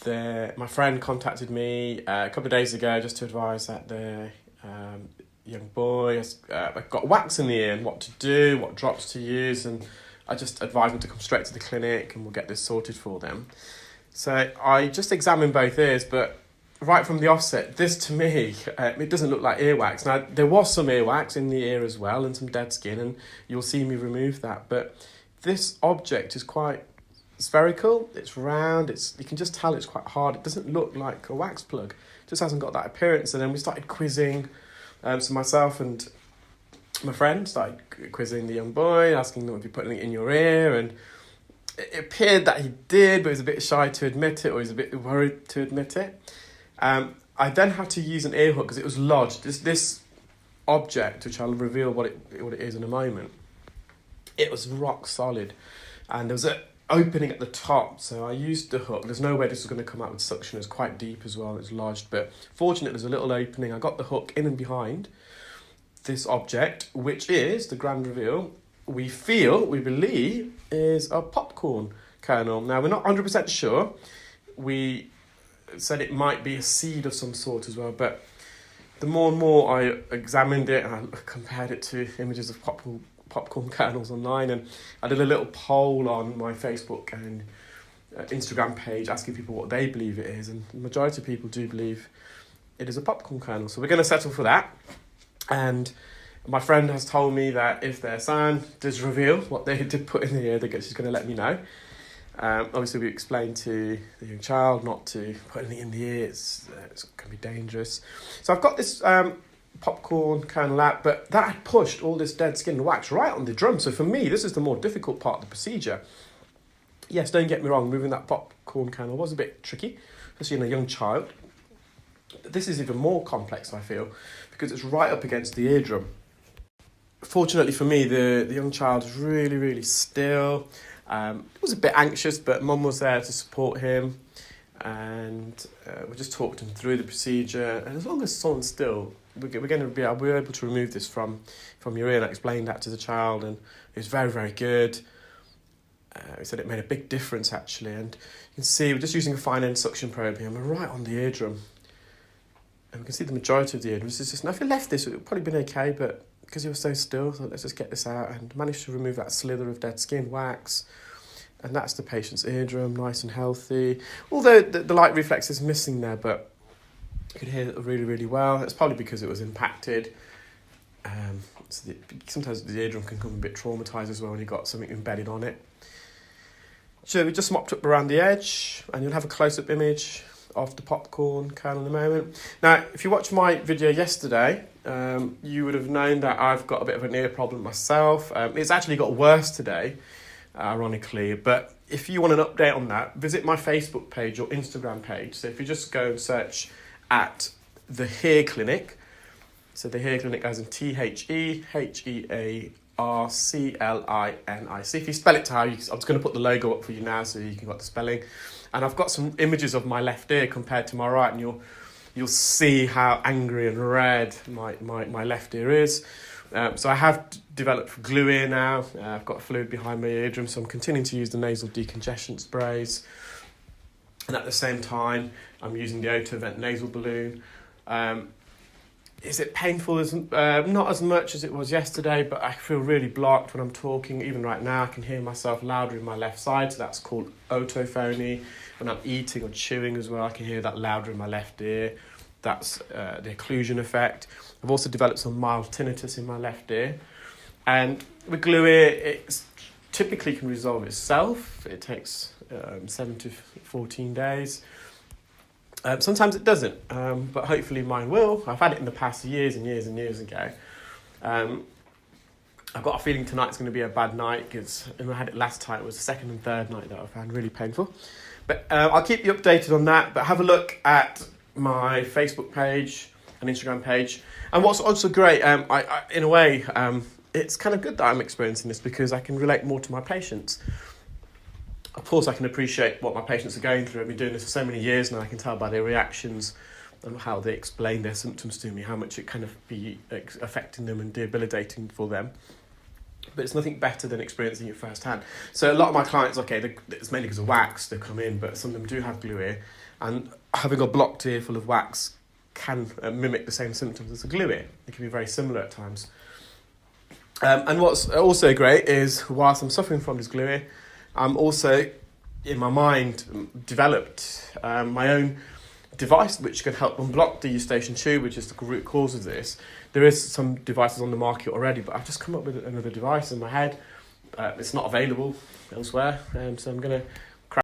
My friend contacted me a couple of days ago just to advise that the young boy has got wax in the ear and what to do, what drops to use, and I just advised him to come straight to the clinic and we'll get this sorted for them. So I just examined both ears, but right from the offset, this to me, it doesn't look like earwax. Now, there was some earwax in the ear as well and some dead skin, and you'll see me remove that, but this object is quite spherical, it's round, you can just tell it's quite hard. It doesn't look like a wax plug, it just hasn't got that appearance. And then we started quizzing, so myself and my friend started quizzing the young boy, asking them if you're putting it in your ear, and it appeared that he did, but he was a bit shy to admit it, or he was a bit worried to admit it. I then had to use an ear hook because it was lodged. This object, which I'll reveal what it is in a moment, it was rock solid, and there was an opening at the top, so I used the hook. There's no way this was going to come out with suction. It's quite deep as well, it's lodged, but fortunately there's a little opening. I got the hook in and behind this object, which is the grand reveal. We believe is a popcorn kernel. Now, we're not 100% sure. We said it might be a seed of some sort as well, but the more and more I examined it and I compared it to images of popcorn kernels online, and I did a little poll on my Facebook and Instagram page asking people what they believe it is, and the majority of people do believe it is a popcorn kernel. So we're going to settle for that. And my friend has told me that if their son does reveal what they did put in the ear, she's going to let me know. Obviously, we explained to the young child not to put anything in the ear. It's going to be dangerous. So I've got this popcorn kernel out, but that had pushed all this dead skin and wax right on the drum. So for me, this is the more difficult part of the procedure. Yes, don't get me wrong, moving that popcorn kernel was a bit tricky, especially in a young child. This is even more complex, I feel, because it's right up against the eardrum. Fortunately for me, the young child was really, really still. He was a bit anxious, but Mum was there to support him, and we just talked him through the procedure. And as long as someone's still, we're able to remove this from your ear. And I explained that to the child, and it was very, very good. He said it made a big difference, actually. And you can see we're just using a fine end suction probe here, and we're right on the eardrum. And we can see the majority of the eardrum. Now, if we left this, it would probably been okay, but because he was so still, so let's just get this out, and managed to remove that slither of dead skin wax. And that's the patient's eardrum, nice and healthy. Although the light reflex is missing there, but you could hear it really, really well. It's probably because it was impacted. Sometimes the eardrum can come a bit traumatised as well when you've got something embedded on it. So we just mopped up around the edge, and you'll have a close-up image of the popcorn kernel in a moment. Now, if you watched my video yesterday, you would have known that I've got a bit of an ear problem myself. It's actually got worse today, ironically, but if you want an update on that, visit my Facebook page or Instagram page. So if you just go and search at The Hair Clinic, so The Hair Clinic as in TheHearClinic. If you spell it to how I'm just going to put the logo up for you now so you can get the spelling. And I've got some images of my left ear compared to my right, and you'll see how angry and red my left ear is. So I have developed glue ear now. I've got fluid behind my eardrum, so I'm continuing to use the nasal decongestion sprays. And at the same time, I'm using the Otavent nasal balloon. Is it painful? Not as much as it was yesterday, but I feel really blocked when I'm talking. Even right now, I can hear myself louder in my left side, so that's called otophony. When I'm eating or chewing as well, I can hear that louder in my left ear. That's the occlusion effect. I've also developed some mild tinnitus in my left ear. And with glue ear, it typically can resolve itself. It takes 7 to 14 days. Sometimes it doesn't, but hopefully mine will. I've had it in the past years and years and years ago. I've got a feeling tonight's going to be a bad night because when I had it last time, it was the second and third night that I found really painful. But I'll keep you updated on that. But have a look at my Facebook page and Instagram page. And what's also great, in a way, it's kind of good that I'm experiencing this because I can relate more to my patients. Of course, I can appreciate what my patients are going through. I've been doing this for so many years now. I can tell by their reactions and how they explain their symptoms to me, how much it kind of be affecting them and debilitating for them. but it's nothing better than experiencing it firsthand. So a lot of my clients, it's mainly because of wax, they come in, but some of them do have glue ear, and having a blocked ear full of wax can mimic the same symptoms as a glue ear. It can be very similar at times. And what's also great is, whilst I'm suffering from this glue ear, I'm also, in my mind, developed my own device which can help unblock the eustachian tube, which is the root cause of this. There is some devices on the market already, but I've just come up with another device in my head. It's not available elsewhere, so I'm going to